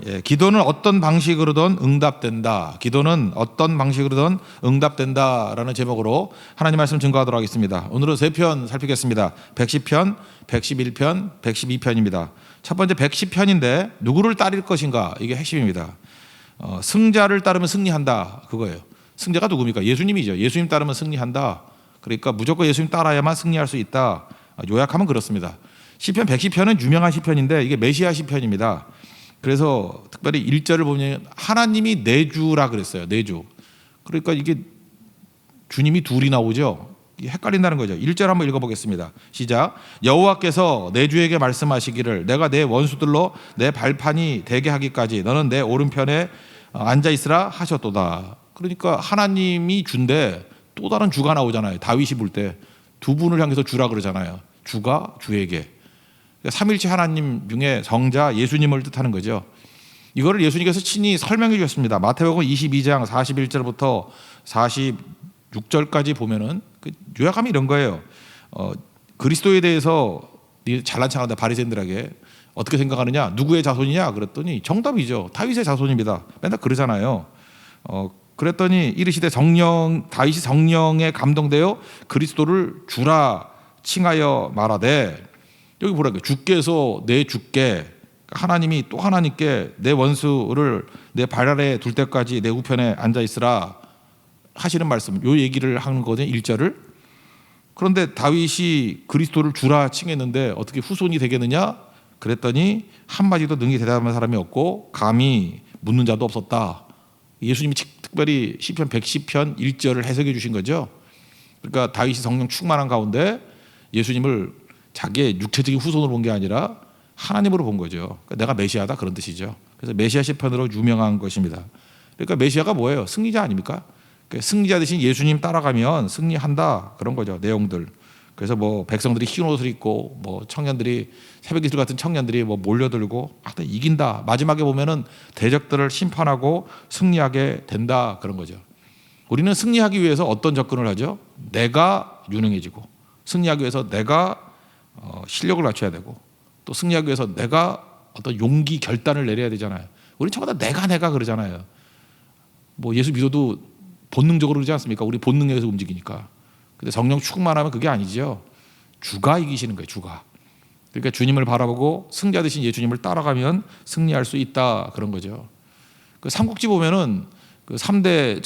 예, 기도는 어떤 방식으로든 응답된다. 기도는 어떤 방식으로든 응답된다라는 제목으로 하나님 말씀 증거하도록 하겠습니다. 오늘은 3편 살피겠습니다. 110편, 111편, 112편입니다. 첫 번째 110편인데 누구를 따를 것인가, 이게 핵심입니다. 승자를 따르면 승리한다, 그거예요. 승자가 누굽니까? 예수님이죠. 예수님 따르면 승리한다. 그러니까 무조건 예수님 따라야만 승리할 수 있다. 요약하면 그렇습니다. 시편 110편은 유명한 시편인데 이게 메시아 시편입니다. 그래서 특별히 1절을 보면 하나님이 내주라 그랬어요. 내주. 그러니까 이게 주님이 둘이 나오죠. 헷갈린다는 거죠. 1절 한번 읽어보겠습니다. 시작. 여호와께서 내 주에게 말씀하시기를 내가 내 원수들로 내 발판이 되게 하기까지 너는 내 오른편에 앉아 있으라 하셨도다. 그러니까 하나님이 준데 또 다른 주가 나오잖아요. 다윗이 볼 때 두 분을 향해서 주라 그러잖아요. 주가 주에게. 삼일체 하나님 중에 성자 예수님을 뜻하는 거죠. 이거를 예수님께서 친히 설명해 주셨습니다. 마태복음 22장 41절부터 46절까지 보면은 그 요약하면 이런 거예요. 그리스도에 대해서 잘난 척하는데 바리새인들에게 어떻게 생각하느냐, 누구의 자손이냐 그랬더니 정답이죠. 다윗의 자손입니다. 맨날 그러잖아요. 그랬더니 이르시되 다윗이 성령에 감동되어 그리스도를 주라 칭하여 말하되, 여기 보라고요. 주께서 내 주께, 하나님이 또 하나님께 내 원수를 내 발 아래 둘 때까지 내 우편에 앉아 있으라 하시는 말씀, 요 얘기를 하는 거거든요. 1절을. 그런데 다윗이 그리스도를 주라 칭했는데 어떻게 후손이 되겠느냐 그랬더니 한마디도 능히 대답하는 사람이 없고 감히 묻는 자도 없었다. 예수님이 특별히 시편 110편 1절을 해석해 주신 거죠. 그러니까 다윗이 성령 충만한 가운데 예수님을 자기의 육체적인 후손으로 본 게 아니라 하나님으로 본 거죠. 그러니까 내가 메시아다, 그런 뜻이죠. 그래서 메시아 시편으로 유명한 것입니다. 그러니까 메시아가 뭐예요? 승리자 아닙니까? 그러니까 승리자 대신 예수님 따라가면 승리한다, 그런 거죠. 내용들. 그래서 뭐 백성들이 흰 옷을 입고 뭐 청년들이 새벽이슬 같은 청년들이 뭐 몰려들고 하여튼 이긴다. 마지막에 보면은 대적들을 심판하고 승리하게 된다, 그런 거죠. 우리는 승리하기 위해서 어떤 접근을 하죠? 내가 유능해지고, 승리하기 위해서 내가 실력을 갖춰야 되고, 또 승리하기 위해서 내가 어떤 용기 결단을 내려야 되잖아요. 우리 전부 다 내가 그러잖아요. 뭐 예수 믿어도 본능적으로 그러지 않습니까? 우리 본능에서 움직이니까. 근데 성령 충만하면 그게 아니죠. 주가 이기시는 거예요. 주가. 그러니까 주님을 바라보고 승자 되신 예수님을 따라가면 승리할 수 있다, 그런 거죠. 그 삼국지 보면은 그 3대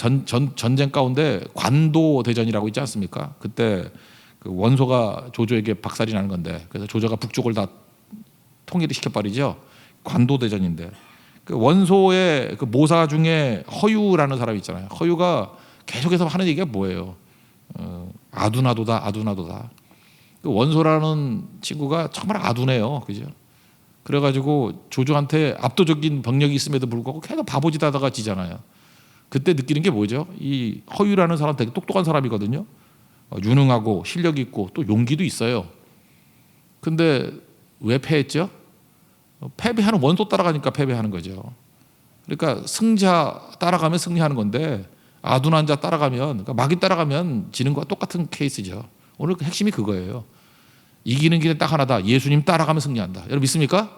전쟁 가운데 관도 대전이라고 있지 않습니까? 그때 그 원소가 조조에게 박살이 나는 건데, 그래서 조조가 북쪽을 다 통일을 시켜버리죠. 관도대전인데, 그 원소의 그 모사 중에 허유라는 사람이 있잖아요. 허유가 계속해서 하는 얘기가 뭐예요? 아둔하도다. 그 원소라는 친구가 정말 아둔해요, 그죠? 그래가지고 조조한테 압도적인 병력이 있음에도 불구하고 계속 바보짓 하다가 지잖아요. 그때 느끼는 게 뭐죠? 이 허유라는 사람 되게 똑똑한 사람이거든요. 유능하고 실력이 있고 또 용기도 있어요. 근데 왜 패했죠? 패배하는 원소 따라가니까 패배하는 거죠. 그러니까 승자 따라가면 승리하는 건데 아둔한 자 따라가면, 그러니까 마귀 따라가면 지는 거와 똑같은 케이스죠. 오늘 핵심이 그거예요. 이기는 길은 딱 하나다. 예수님 따라가면 승리한다. 여러분 믿습니까?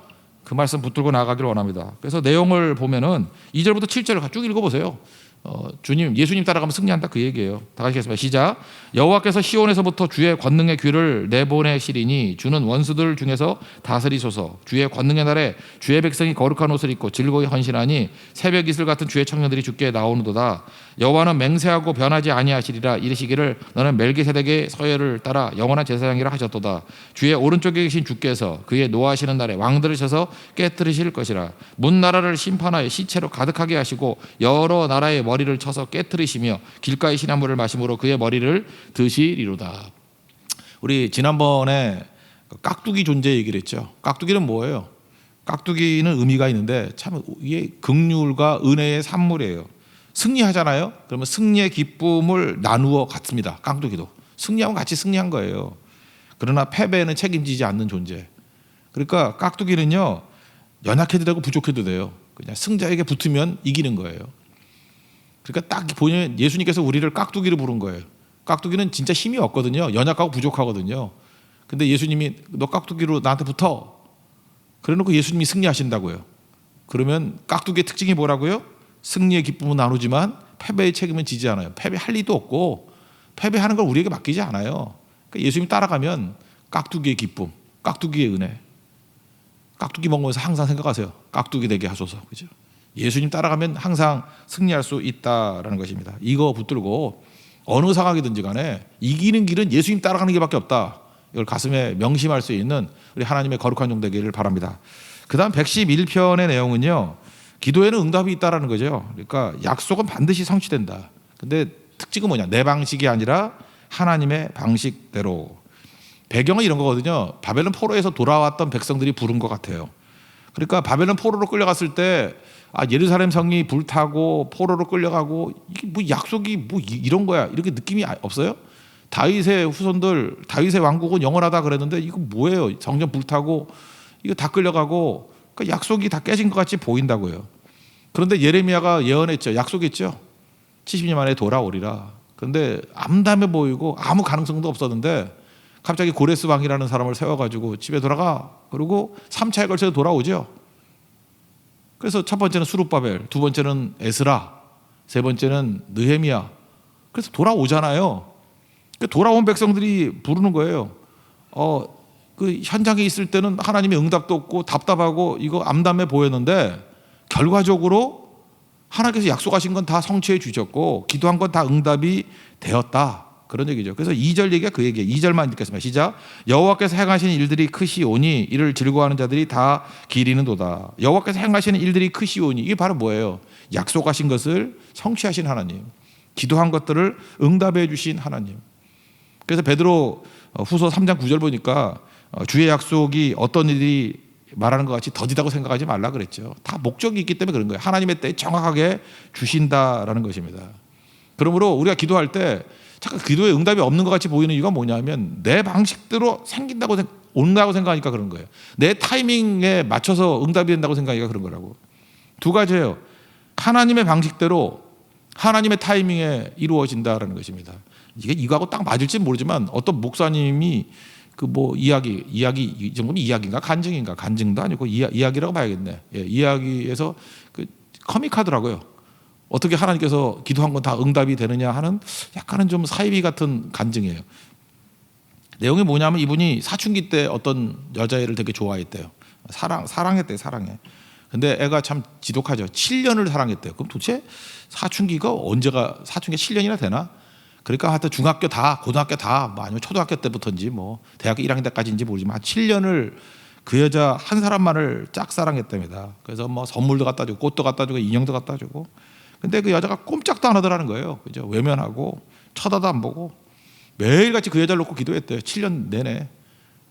그 말씀 붙들고 나가기를 원합니다. 그래서 내용을 보면은 2절부터 7절을 쭉 읽어보세요. 예수님 따라가면 승리한다, 그 얘기예요. 다 같이 하겠습니다. 시작. 여호와께서 시온에서부터 주의 권능의 귀를 내보내시리니 주는 원수들 중에서 다스리소서. 주의 권능의 날에 주의 백성이 거룩한 옷을 입고 즐거이 헌신하니 새벽 이슬 같은 주의 청년들이 주께 나오는도다. 여호와는 맹세하고 변하지 아니하시리라. 이르시기를 너는 멜기세덱의 서열을 따라 영원한 제사장이라 하셨도다. 주의 오른쪽에 계신 주께서 그의 노하시는 날에 왕들을 쳐서 깨뜨리실 것이라. 문 나라를 심판하여 시체로 가득하게 하시고 여러 나라의 머리를 쳐서 깨뜨리시며 길가의 시나물을 마심으로 그의 머리를 드시리로다. 우리 지난번에 깍두기 존재 얘기를 했죠. 깍두기는 뭐예요? 깍두기는 의미가 있는데 참 이게 긍휼과 은혜의 산물이에요. 승리하잖아요. 그러면 승리의 기쁨을 나누어 갖습니다. 깍두기도 승리하면 같이 승리한 거예요. 그러나 패배는 책임지지 않는 존재. 그러니까 깍두기는요, 연약해도 되고 부족해도 돼요. 그냥 승자에게 붙으면 이기는 거예요. 그러니까 딱 보면 예수님께서 우리를 깍두기로 부른 거예요. 깍두기는 진짜 힘이 없거든요. 연약하고 부족하거든요. 근데 예수님이 너 깍두기로 나한테 붙어. 그래놓고 예수님이 승리하신다고요. 그러면 깍두기의 특징이 뭐라고요? 승리의 기쁨은 나누지만 패배의 책임은 지지 않아요. 패배할 리도 없고 패배하는 걸 우리에게 맡기지 않아요. 그러니까 예수님 따라가면 깍두기의 기쁨, 깍두기의 은혜. 깍두기 먹으면서 항상 생각하세요. 깍두기 되게 하소서. 그죠? 예수님 따라가면 항상 승리할 수 있다라는 것입니다. 이거 붙들고 어느 상황이든지 간에 이기는 길은 예수님 따라가는 길밖에 없다. 이걸 가슴에 명심할 수 있는 우리 하나님의 거룩한 종 되기를 바랍니다. 그 다음 111편의 내용은요, 기도에는 응답이 있다라는 거죠. 그러니까 약속은 반드시 성취된다. 근데 특징은 뭐냐? 내 방식이 아니라 하나님의 방식대로. 배경은 이런 거거든요. 바벨론 포로에서 돌아왔던 백성들이 부른 것 같아요. 그러니까 바벨론 포로로 끌려갔을 때 예루살렘 성이 불타고 포로로 끌려가고 이게 뭐 약속이 뭐 이런 거야 이렇게 느낌이 없어요? 다윗의 후손들, 다윗의 왕국은 영원하다 그랬는데 이거 뭐예요? 성전 불타고 이거 다 끌려가고 그러니까 약속이 다 깨진 것 같이 보인다고요. 그런데 예레미야가 예언했죠. 약속했죠. 70년 만에 돌아오리라. 그런데 암담해 보이고 아무 가능성도 없었는데 갑자기 고레스 왕이라는 사람을 세워가지고 집에 돌아가. 그리고 3차에 걸쳐서 돌아오죠. 그래서 첫 번째는 수룹바벨, 두 번째는 에스라, 세 번째는 느헤미야. 그래서 돌아오잖아요. 돌아온 백성들이 부르는 거예요. 그 현장에 있을 때는 하나님의 응답도 없고 답답하고 이거 암담해 보였는데 결과적으로 하나님께서 약속하신 건 다 성취해 주셨고 기도한 건 다 응답이 되었다. 그런 얘기죠. 그래서 2절 얘기가 그 얘기예요. 2절만 읽겠습니다. 시작. 여호와께서 행하시는 일들이 크시오니 이를 즐거워하는 자들이 다 기리는도다. 여호와께서 행하시는 일들이 크시오니 이게 바로 뭐예요? 약속하신 것을 성취하신 하나님, 기도한 것들을 응답해 주신 하나님. 그래서 베드로 후서 3장 9절 보니까 주의 약속이 어떤 일이 말하는 것 같이 더디다고 생각하지 말라 그랬죠. 다 목적이 있기 때문에 그런 거예요. 하나님의 때에 정확하게 주신다라는 것입니다. 그러므로 우리가 기도할 때 잠깐 기도에 응답이 없는 것 같이 보이는 이유가 뭐냐면 내 방식대로 온다고 생각하니까 그런 거예요. 내 타이밍에 맞춰서 응답이 된다고 생각하니까 그런 거라고. 두 가지예요. 하나님의 방식대로 하나님의 타이밍에 이루어진다라는 것입니다. 이게 이거하고 딱 맞을지 모르지만 어떤 목사님이 그 뭐 이야기 이 정도면 이야기인가 간증도 아니고 이야기라고 봐야겠네. 예, 이야기에서 그 커믹하더라고요. 어떻게 하나님께서 기도한 건 다 응답이 되느냐 하는 약간은 좀 사이비 같은 간증이에요. 내용이 뭐냐면 이분이 사춘기 때 어떤 여자애를 되게 좋아했대요. 사랑했대요. 사랑해. 근데 애가 참 지독하죠. 7년을 사랑했대요. 그럼 도대체 사춘기가 언제가 사춘기가 7년이나 되나? 그러니까 하여튼 중학교 다 고등학교 다 뭐 아니면 초등학교 때부터인지 뭐 대학교 1학년 때까지인지 모르지만 한 7년을 그 여자 한 사람만을 짝사랑했답니다. 그래서 뭐 선물도 갖다 주고 꽃도 갖다 주고 인형도 갖다 주고. 근데 그 여자가 꼼짝도 안 하더라는 거예요. 그죠? 외면하고 쳐다도 안 보고 매일같이 그 여자를 놓고 기도했대요. 7년 내내.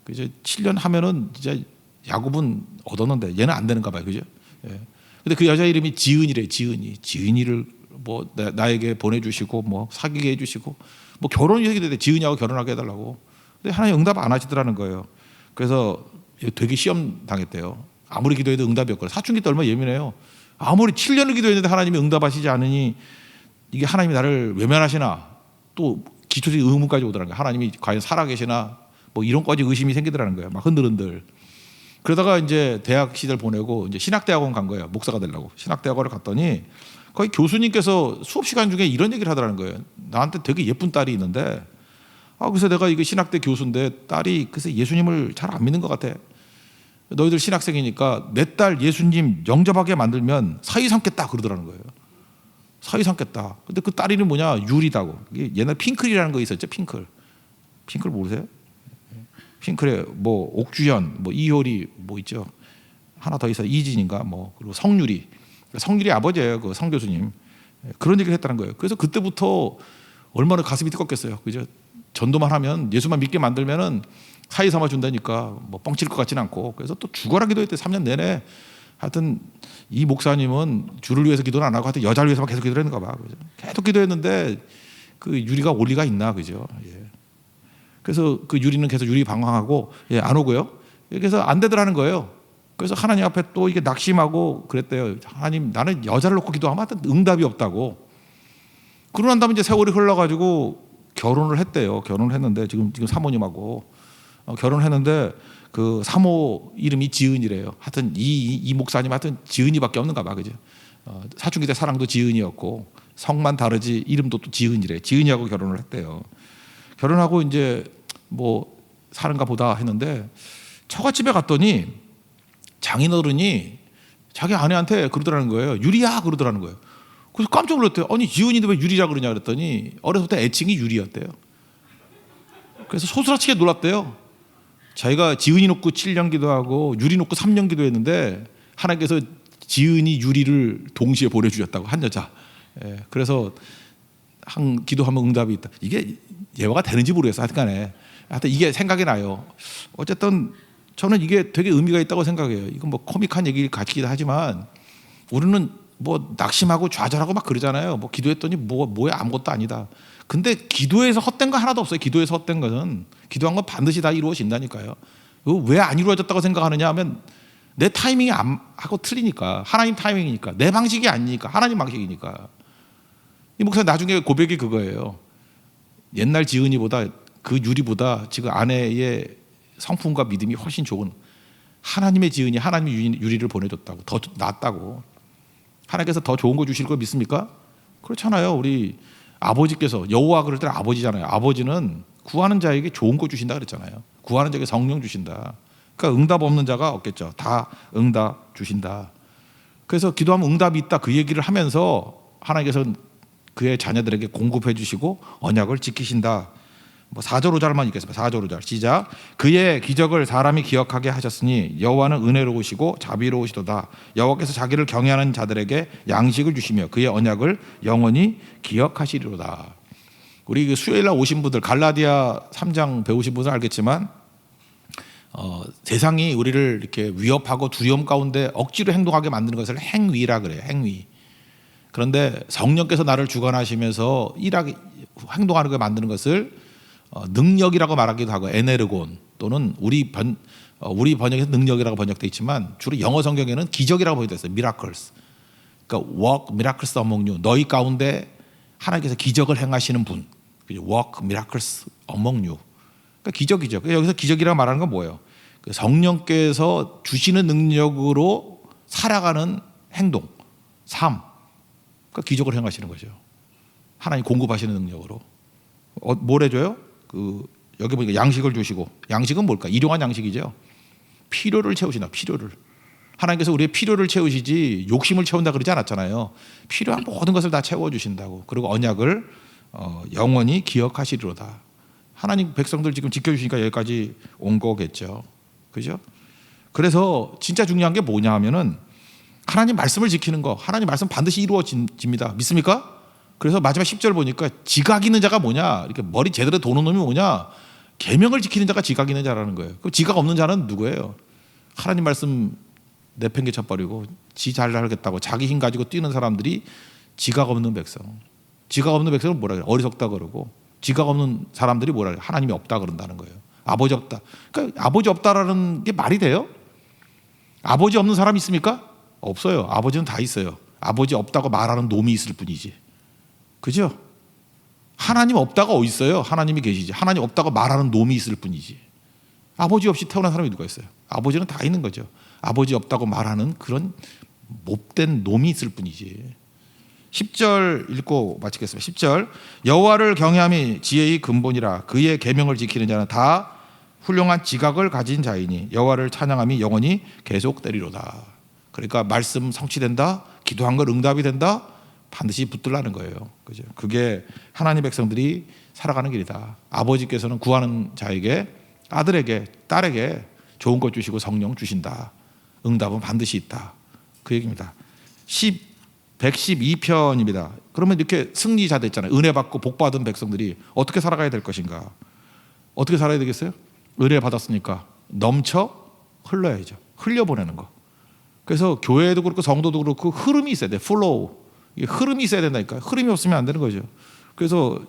그죠? 7년 하면은 진짜 야곱은 얻었는데 얘는 안 되는가 봐요. 그죠? 예. 근데 그 여자 이름이 지은이래. 지은이를 뭐 나에게 보내주시고 뭐 사귀게 해주시고 뭐 결혼 얘기도 돼. 지은이하고 결혼하게 해달라고. 근데 하나님 응답 안 하시더라는 거예요. 그래서 되게 시험 당했대요. 아무리 기도해도 응답이 없거든요. 사춘기 때 얼마나 예민해요. 아무리 7년을 기도했는데 하나님이 응답하시지 않으니 이게 하나님이 나를 외면하시나 또 기초적인 의문까지 오더라는 거예요. 하나님이 과연 살아계시나 뭐 이런까지 의심이 생기더라는 거예요. 막 흔들흔들. 그러다가 이제 대학 시절 보내고 이제 신학대학원 간 거예요. 목사가 되려고. 신학대학원을 갔더니 거기 교수님께서 수업 시간 중에 이런 얘기를 하더라는 거예요. 나한테 되게 예쁜 딸이 있는데 그래서 내가 이거 신학대 교수인데 딸이 글쎄 예수님을 잘 안 믿는 것 같아. 너희들 신학생이니까 내 딸 예수님 영접하게 만들면 사위 삼겠다 그러더라는 거예요. 사위 삼겠다. 근데 그 딸 이름 뭐냐? 유리다고. 옛날 핑클이라는 거 있었죠. 핑클 모르세요? 핑클에 뭐 옥주현, 뭐 이효리 뭐 있죠. 하나 더 있어요. 이진인가 뭐 그리고 성유리 아버지예요. 그 성 교수님. 그런 얘기를 했다는 거예요. 그래서 그때부터 얼마나 가슴이 뜨겁겠어요. 그죠? 전도만 하면 예수만 믿게 만들면은 사이 삼아 준다니까 뭐 뻥칠 것 같지는 않고 그래서 또 죽어라 기도했대. 3년 내내. 하여튼 이 목사님은 주를 위해서 기도는 안 하고 하여튼 여자를 위해서만 계속 기도를 했는가 봐. 그죠? 계속 기도했는데 그 유리가 올 리가 있나 그죠? 예. 그래서 그 유리는 계속 유리 방황하고 안 오고요. 그래서 안 되더라는 거예요. 그래서 하나님 앞에 또 이게 낙심하고 그랬대요. 하나님 나는 여자를 놓고 기도하면 하여튼 응답이 없다고. 그러고 난 다음에 이제 세월이 흘러가지고 결혼을 했대요. 결혼을 했는데 지금 사모님하고 결혼했는데 그 사모 이름이 지은이래요. 하여튼 이 목사님 하여튼 지은이밖에 없는가 봐, 그죠? 사춘기 때 사랑도 지은이었고 성만 다르지 이름도 또 지은이래. 지은이하고 결혼을 했대요. 결혼하고 이제 뭐 사는가 보다 했는데 처갓집에 갔더니 장인어른이 자기 아내한테 그러더라는 거예요. 유리야 그러더라는 거예요. 그래서 깜짝 놀랐대요. 아니 지은이인데 왜 유리라 그러냐 그랬더니 어려서부터 애칭이 유리였대요. 그래서 소스라치게 놀랐대요. 자기가 지은이 놓고 7년 기도하고 유리 놓고 3년 기도했는데 하나님께서 지은이 유리를 동시에 보내주셨다고, 한 여자. 그래서 한 기도하면 응답이 있다. 이게 예화가 되는지 모르겠어요. 하여튼 이게 생각이 나요. 어쨌든 저는 이게 되게 의미가 있다고 생각해요. 이건 뭐 코믹한 얘기 같기도 하지만 우리는 뭐 낙심하고 좌절하고 막 그러잖아요. 뭐 기도했더니 뭐야 아무것도 아니다. 근데 기도에서 헛된 거 하나도 없어요. 기도에서 헛된 것은 기도한 건 반드시 다 이루어진다니까요. 왜 안 이루어졌다고 생각하느냐 하면 내 타이밍이 하고 틀리니까. 하나님 타이밍이니까. 내 방식이 아니니까. 하나님 방식이니까. 이 목사님 나중에 고백이 그거예요. 옛날 지은이보다 그 유리보다 지금 아내의 성품과 믿음이 훨씬 좋은 하나님의 지은이 하나님의 유리를 보내줬다고. 더 낫다고. 하나님께서 더 좋은 거 주실 거 믿습니까? 그렇잖아요. 우리 아버지께서, 여호와 그럴 때는 아버지잖아요. 아버지는 구하는 자에게 좋은 거 주신다 그랬잖아요. 구하는 자에게 성령 주신다. 그러니까 응답 없는 자가 없겠죠. 다 응답 주신다. 그래서 기도하면 응답이 있다 그 얘기를 하면서 하나님께서 그의 자녀들에게 공급해 주시고 언약을 지키신다. 뭐 4절 5절만 읽겠습니다. 4절 5절 시작. 그의 기적을 사람이 기억하게 하셨으니 여호와는 은혜로우시고 자비로우시도다. 여호와께서 자기를 경외하는 자들에게 양식을 주시며 그의 언약을 영원히 기억하시리로다. 우리 그 수요일날 오신 분들 갈라디아 3장 배우신 분은 알겠지만 세상이 우리를 이렇게 위협하고 두려움 가운데 억지로 행동하게 만드는 것을 행위라 그래요. 행위. 그런데 성령께서 나를 주관하시면서 행동하는 걸 만드는 것을 능력이라고 말하기도 하고 에네르곤 또는 우리 번역에서 능력이라고 번역되어 있지만 주로 영어 성경에는 기적이라고 번역되어 있어요. miracles. 그러니까 work miracles among you. 너희 가운데 하나님께서 기적을 행하시는 분. work miracles among you. 그러니까 기적이죠. 여기서 기적이라고 말하는 건 뭐예요? 성령께서 주시는 능력으로 살아가는 행동, 삶. 그러니까 기적을 행하시는 거죠. 하나님 공급하시는 능력으로. 뭘 해줘요? 여기 보니까 양식을 주시고, 양식은 뭘까? 일용한 양식이죠. 필요를 채우신다. 필요를. 하나님께서 우리의 필요를 채우시지 욕심을 채운다 그러지 않았잖아요. 필요한 모든 것을 다 채워주신다고. 그리고 언약을 영원히 기억하시리로다. 하나님 백성들 지금 지켜주시니까 여기까지 온 거겠죠. 그죠? 그래서 진짜 중요한 게 뭐냐 하면은 하나님 말씀을 지키는 거. 하나님 말씀 반드시 이루어집니다. 믿습니까? 그래서 마지막 10절 보니까 지각 있는 자가 뭐냐? 이렇게 머리 제대로 도는 놈이 뭐냐? 계명을 지키는 자가 지각 있는 자라는 거예요. 그럼 지각 없는 자는 누구예요? 하나님 말씀 내팽개 쳐버리고 지 잘하겠다고 자기 힘 가지고 뛰는 사람들이 지각 없는 백성. 지각 없는 백성은 뭐라 그래요? 어리석다 그러고 지각 없는 사람들이 뭐라 그래요? 하나님이 없다 그런다는 거예요. 아버지 없다. 그러니까 아버지 없다라는 게 말이 돼요? 아버지 없는 사람 있습니까? 없어요. 아버지는 다 있어요. 아버지 없다고 말하는 놈이 있을 뿐이지. 그죠? 하나님 없다가 어디 있어요? 하나님이 계시지. 하나님 없다고 말하는 놈이 있을 뿐이지. 아버지 없이 태어난 사람이 누가 있어요? 아버지는 다 있는 거죠. 아버지 없다고 말하는 그런 못된 놈이 있을 뿐이지. 10절 읽고 마치겠습니다. 10절 여호와를 경외함이 지혜의 근본이라 그의 계명을 지키는 자는 다 훌륭한 지각을 가진 자이니 여호와를 찬양함이 영원히 계속되리로다. 그러니까 말씀 성취된다. 기도한 걸 응답이 된다. 반드시 붙들라는 거예요. 그죠? 그게 하나님 백성들이 살아가는 길이다. 아버지께서는 구하는 자에게 아들에게 딸에게 좋은 것 주시고 성령 주신다. 응답은 반드시 있다. 그 얘기입니다. 112편입니다. 그러면 이렇게 승리자 됐잖아요. 은혜 받고 복 받은 백성들이 어떻게 살아가야 될 것인가? 어떻게 살아야 되겠어요? 은혜 받았으니까 넘쳐 흘러야죠. 흘려보내는 거. 그래서 교회도 그렇고 성도도 그렇고 흐름이 있어야 돼. 플로우. 흐름이 있어야 된다니까요. 흐름이 없으면 안 되는 거죠. 그래서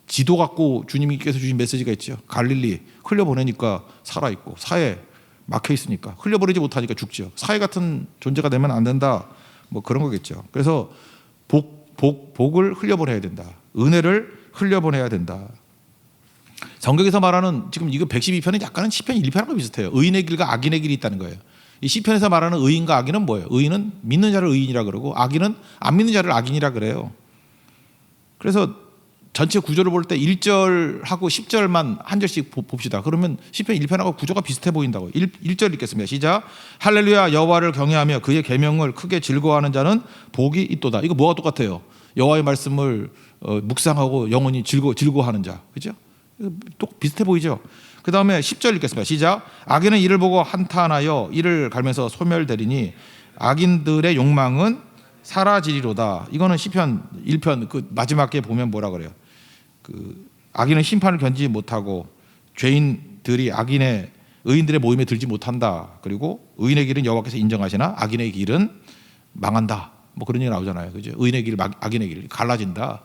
지도 갖고 주님께서 주신 메시지가 있죠. 갈릴리 흘려보내니까 살아있고 사회 막혀있으니까 흘려보내지 못하니까 죽죠. 사회 같은 존재가 되면 안 된다. 뭐 그런 거겠죠. 그래서 복을 흘려보내야 된다. 은혜를 흘려보내야 된다. 성경에서 말하는 지금 이거 112편은 약간은 시편 1편하고 비슷해요. 의인의 길과 악인의 길이 있다는 거예요. 이 시편에서 말하는 의인과 악인은 뭐예요? 의인은 믿는 자를 의인이라 그러고 악인은 안 믿는 자를 악인이라 그래요. 그래서 전체 구조를 볼 때 1절하고 10절만 한 절씩 봅시다. 그러면 시편 1편하고 구조가 비슷해 보인다고요. 1절 읽겠습니다. 시작. 할렐루야 여호와를 경외하며 그의 계명을 크게 즐거워하는 자는 복이 있도다. 이거 뭐가 똑같아요? 여호와의 말씀을 묵상하고 영원히 즐거워하는 자. 그죠? 또 비슷해 보이죠? 그 다음에 10절 읽겠습니다. 시작. 악인은 이를 보고 한탄하여 이를 갈면서 소멸되리니 악인들의 욕망은 사라지리로다. 이거는 시편 1편 그 마지막에 보면 뭐라 그래요? 그 악인은 심판을 견디지 못하고 죄인들이 의인들의 모임에 들지 못한다. 그리고 의인의 길은 여호와께서 인정하시나 악인의 길은 망한다. 뭐 그런 얘기 나오잖아요. 그죠? 의인의 길, 악인의 길 갈라진다.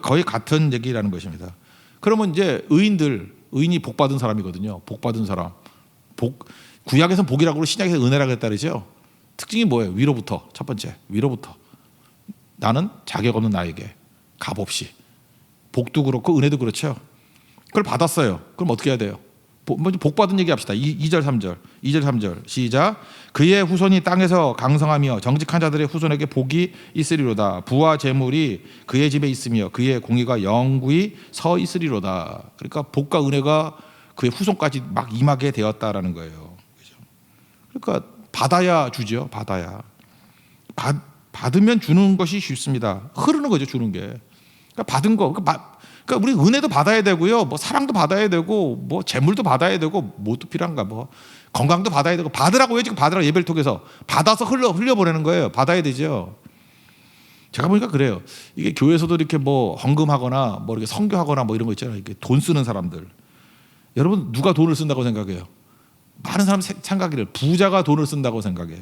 거의 같은 얘기라는 것입니다. 그러면 이제 의인이 복 받은 사람이거든요. 복 받은 사람. 구약에서는 복이라고 신약에서 은혜라고 했다 그러죠. 특징이 뭐예요? 위로부터. 첫 번째 위로부터. 나는 자격 없는 나에게 값없이. 복도 그렇고 은혜도 그렇죠. 그걸 받았어요. 그럼 어떻게 해야 돼요? 먼저 복 받은 얘기 합시다. 2절 3절. 2절 3절. 시작. 그의 후손이 땅에서 강성하며 정직한 자들의 후손에게 복이 있으리로다. 부와 재물이 그의 집에 있으며 그의 공의가 영구히 서 있으리로다. 그러니까 복과 은혜가 그의 후손까지 막 임하게 되었다라는 거예요. 그러니까 받아야 주죠. 받아야. 받으면 주는 것이 쉽습니다. 흐르는 거죠. 주는 게. 그러니까 받은 거. 그러니까 우리 은혜도 받아야 되고요. 뭐 사랑도 받아야 되고 뭐 재물도 받아야 되고 뭐도 필요한가 뭐 건강도 받아야 되고 받으라고요. 지금 받으라고 예배를 통해서 받아서 흘려보내는 거예요. 받아야 되죠. 제가 보니까 그래요. 이게 교회에서도 이렇게 뭐 헌금하거나 뭐 이렇게 선교하거나 뭐 이런 거 있잖아요. 이렇게 돈 쓰는 사람들. 여러분 누가 돈을 쓴다고 생각해요? 많은 사람 생각하기를 부자가 돈을 쓴다고 생각해.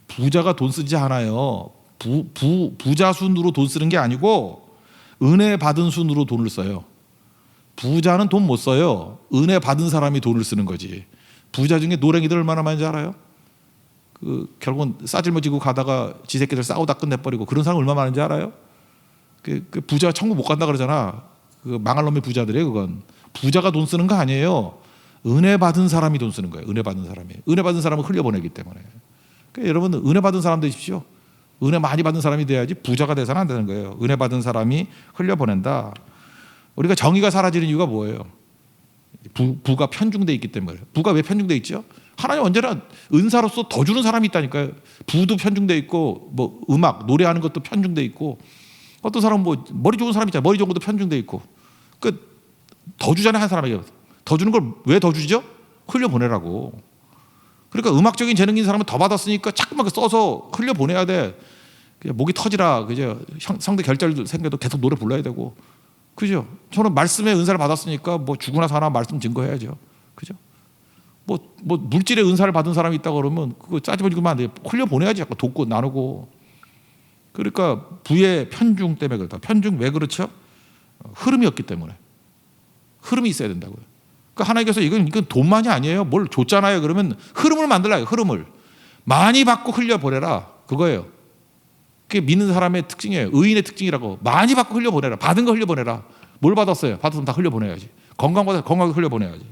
부자가 돈 쓰지 않아요. 부자 순으로 돈 쓰는 게 아니고 은혜 받은 순으로 돈을 써요. 부자는 돈 못 써요. 은혜 받은 사람이 돈을 쓰는 거지. 부자 중에 노랭이들 얼마나 많은지 알아요? 결국은 싸질머지고 가다가 지 새끼들 싸우다 끝내버리고 그런 사람 얼마나 많은지 알아요? 그 부자가 천국 못 간다 그러잖아. 그 망할 놈의 부자들이에요. 그건 부자가 돈 쓰는 거 아니에요. 은혜 받은 사람이 돈 쓰는 거예요. 은혜 받은 사람이. 은혜 받은 사람은 흘려보내기 때문에. 그러니까 여러분 은혜 받은 사람 되십시오. 은혜 많이 받은 사람이 돼야지 부자가 돼서는 안 되는 거예요. 은혜 받은 사람이 흘려보낸다. 우리가 정의가 사라지는 이유가 뭐예요? 부가 편중돼 있기 때문에. 부가 왜 편중돼 있죠? 하나님 언제나 은사로서 더 주는 사람이 있다니까요. 부도 편중돼 있고 뭐 음악 노래하는 것도 편중돼 있고 어떤 사람은 뭐 머리 좋은 사람 있잖아요. 머리 좋은 것도 편중돼 있고 더 주잖아요. 한 사람에게 더 주는 걸 왜 더 주죠? 흘려보내라고. 그러니까 음악적인 재능인 사람은 더 받았으니까 자꾸만 써서 흘려보내야 돼. 그냥 목이 터지라 그죠? 상대 결절 생겨도 계속 노래 불러야 되고 그죠? 저는 말씀의 은사를 받았으니까 뭐 죽으나 사나 말씀 증거해야죠. 그죠? 뭐 물질의 은사를 받은 사람이 있다 그러면 그거 짜집어지면 안 돼요. 흘려보내야지. 약간 돕고 나누고. 그러니까 부의 편중 때문에 그렇다. 편중 왜 그렇죠? 흐름이 없기 때문에. 흐름이 있어야 된다고요. 그러니까 하나님께서 이건 돈만이 아니에요. 뭘 줬잖아요. 그러면 흐름을 만들라요. 흐름을. 많이 받고 흘려보내라. 그거예요. 그게 믿는 사람의 특징이에요. 의인의 특징이라고. 많이 받고 흘려보내라. 받은 거 흘려보내라. 뭘 받았어요? 받았으면 다 흘려보내야지. 건강받아서 건강하게 흘려보내야지.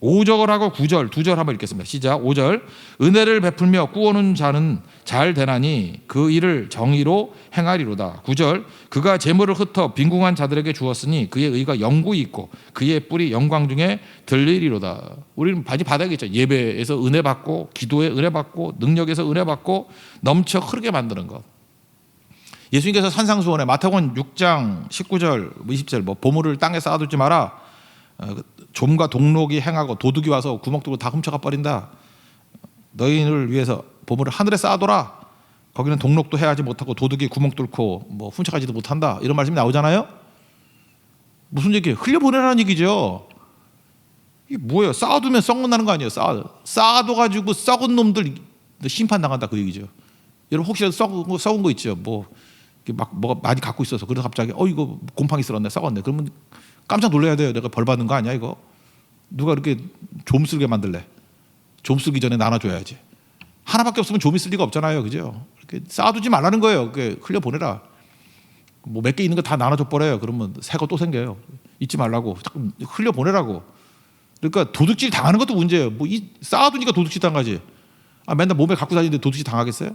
5절하고 9절 두 절 한번 읽겠습니다. 시작. 5절 은혜를 베풀며 꾸어놓은 자는 잘 되나니 그 일을 정의로 행하리로다. 9절 그가 재물을 흩어 빈궁한 자들에게 주었으니 그의 의가 영구히 있고 그의 뿔이 영광 중에 들리리로다. 우리는 많이 받아야겠죠. 예배에서 은혜 받고 기도에 은혜 받고 능력에서 은혜 받고 넘쳐 흐르게 만드는 것. 예수님께서 산상수원에 마태복음 6장 19절 20절 뭐 보물을 땅에 쌓아두지 마라. 좀과 동록이 행하고 도둑이 와서 구멍 뚫고 다 훔쳐가 버린다. 너희를 위해서 보물을 하늘에 쌓아둬라. 거기는 동록도 해하지 못하고 도둑이 구멍 뚫고 뭐 훔쳐가지도 못한다. 이런 말씀이 나오잖아요. 무슨 얘기예요? 흘려보내라는 얘기죠. 이게 뭐예요? 쌓아두면 썩는다는 거 아니에요? 쌓아둬가지고 썩은 놈들 심판당한다 그 얘기죠. 여러분 혹시라도 썩은 거 있죠? 뭐 뭐가 많이 갖고 있어서 그래서 갑자기 이거 곰팡이 쓸었네 썩었네. 그러면 깜짝 놀라야 돼요. 내가 벌 받는 거 아니야 이거? 누가 이렇게 좀 쓸게 만들래? 좀 쓰기 전에 나눠줘야지. 하나밖에 없으면 좀이 쓸 리가 없잖아요, 그죠? 이렇게 쌓아두지 말라는 거예요. 흘려 보내라. 뭐 몇 개 있는 거 다 나눠줘 버려요. 그러면 새 거 또 생겨요. 잊지 말라고 자꾸 흘려 보내라고. 그러니까 도둑질 당하는 것도 문제예요. 뭐 쌓아두니까 도둑질 당하지. 맨날 몸에 갖고 다니는데 도둑질 당하겠어요?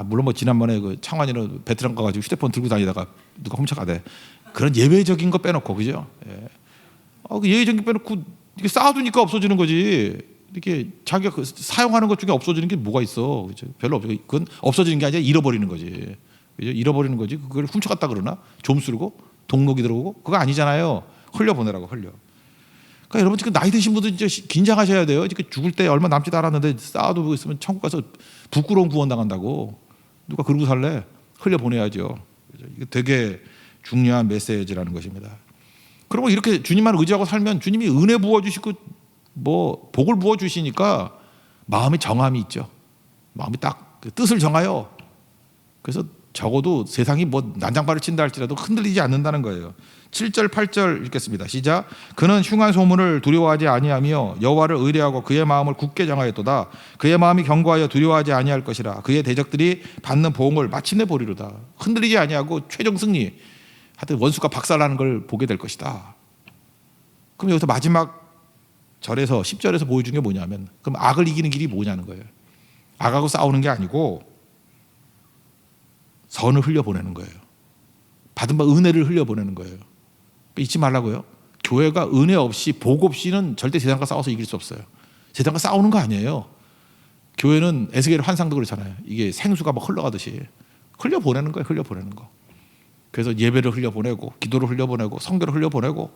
물론 뭐 지난번에 그 창환이는 베트남 가가지고 휴대폰 들고 다니다가 누가 훔쳐가대. 그런 예외적인 거 빼놓고, 그죠? 예. 그 예외적인 거 빼놓고 이게 쌓아두니까 없어지는 거지. 이렇게 자기가 사용하는 것 중에 없어지는 게 뭐가 있어? 그죠? 별로 없어. 그건 없어지는 게 아니라 잃어버리는 거지. 그죠? 잃어버리는 거지. 그걸 훔쳐갔다 그러나? 좀 쓰고 동록이 들어오고 그거 아니잖아요. 흘려 보내라고 흘려. 그러니까 여러분 지금 나이 드신 분들 진짜 긴장하셔야 돼요. 지금 죽을 때 얼마 남지도 않았는데 쌓아두고 있으면 천국 가서 부끄러운 구원 당한다고. 누가 그러고 살래? 흘려 보내야죠. 이게 되게 중요한 메시지라는 것입니다. 그리고 이렇게 주님만 의지하고 살면 주님이 은혜 부어 주시고 뭐 복을 부어 주시니까 마음에 정함이 있죠. 마음이 딱 그 뜻을 정하여. 그래서 적어도 세상이 뭐 난장발을 친다 할지라도 흔들리지 않는다는 거예요. 7절 8절 읽겠습니다. 시작. 그는 흉한 소문을 두려워하지 아니하며 여호와를 의뢰하고 그의 마음을 굳게 정하였도다. 그의 마음이 견고하여 두려워하지 아니할 것이라. 그의 대적들이 받는 보응을 마침내 보리로다. 흔들리지 아니하고 최종 승리. 하여튼 원수가 박살나는 걸 보게 될 것이다. 그럼 여기서 마지막 절에서 10절에서 보여준 게 뭐냐면, 그럼 악을 이기는 길이 뭐냐는 거예요. 악하고 싸우는 게 아니고 선을 흘려보내는 거예요. 받은 바 은혜를 흘려보내는 거예요. 잊지 말라고요. 교회가 은혜 없이 복 없이는 절대 세상과 싸워서 이길 수 없어요. 세상과 싸우는 거 아니에요. 교회는 에스겔 환상도 그렇잖아요. 이게 생수가 막 흘러가듯이 흘려보내는 거예요. 흘려보내는 거. 그래서 예배를 흘려보내고 기도를 흘려보내고 성교를 흘려보내고,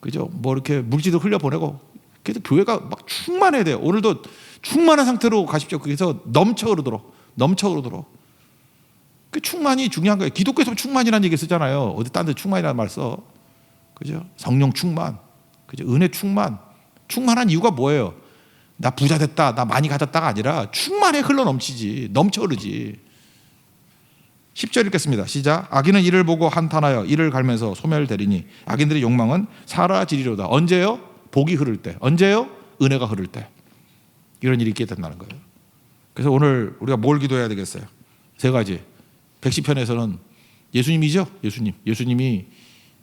그죠? 뭐 이렇게 물질도 흘려보내고. 그래서 교회가 막 충만해야 돼요. 오늘도 충만한 상태로 가십시오. 그래서 넘쳐 흐르도록. 그 충만이 중요한 거예요. 기독교에서 충만이라는 얘기 쓰잖아요. 어디 딴 데 충만이라는 말 써. 그죠? 성령 충만. 그죠? 은혜 충만. 충만한 이유가 뭐예요? 나 부자 됐다, 나 많이 가졌다가 아니라 충만에 흘러 넘치지. 넘쳐 흐르지. 10절 읽겠습니다. 시작. 악인은 이를 보고 한탄하여 이를 갈면서 소멸되리니 악인들의 욕망은 사라지리로다. 언제요? 복이 흐를 때. 언제요? 은혜가 흐를 때. 이런 일이 있게 된다는 거예요. 그래서 오늘 우리가 뭘 기도해야 되겠어요? 세 가지. 110편에서는 예수님이죠. 예수님이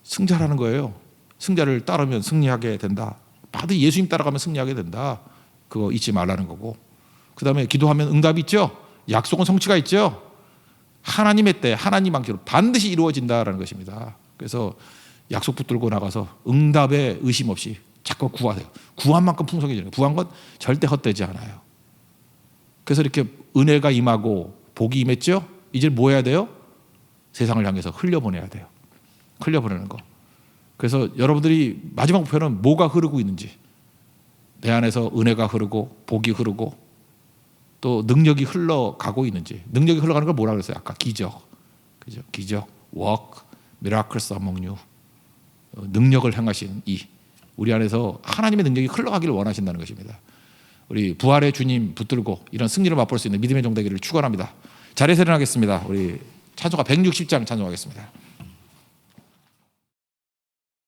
승자라는 거예요. 승자를 따르면 승리하게 된다. 반드시 예수님 따라가면 승리하게 된다. 그거 잊지 말라는 거고. 그 다음에 기도하면 응답이 있죠. 약속은 성취가 있죠. 하나님의 때 하나님 방식으로 반드시 이루어진다라는 것입니다. 그래서 약속 붙들고 나가서 응답에 의심 없이 자꾸 구하세요. 구한 만큼 풍성해지는 거예요. 구한 건 절대 헛되지 않아요. 그래서 이렇게 은혜가 임하고 복이 임했죠. 이제 뭐 해야 돼요? 세상을 향해서 흘려보내야 돼요. 흘려보내는 거. 그래서 여러분들이 마지막 목표는 뭐가 흐르고 있는지, 내 안에서 은혜가 흐르고 복이 흐르고 또 능력이 흘러가고 있는지. 능력이 흘러가는 걸 뭐라 그랬어요? 아까 기적, 그죠? 기적, work, miracles among you. 능력을 행하신 우리 안에서 하나님의 능력이 흘러가기를 원하신다는 것입니다. 우리 부활의 주님 붙들고 이런 승리를 맛볼 수 있는 믿음의 종 되기를 축원합니다. 자리에서 일어나겠습니다. 우리 찬송가 160장 찬송하겠습니다.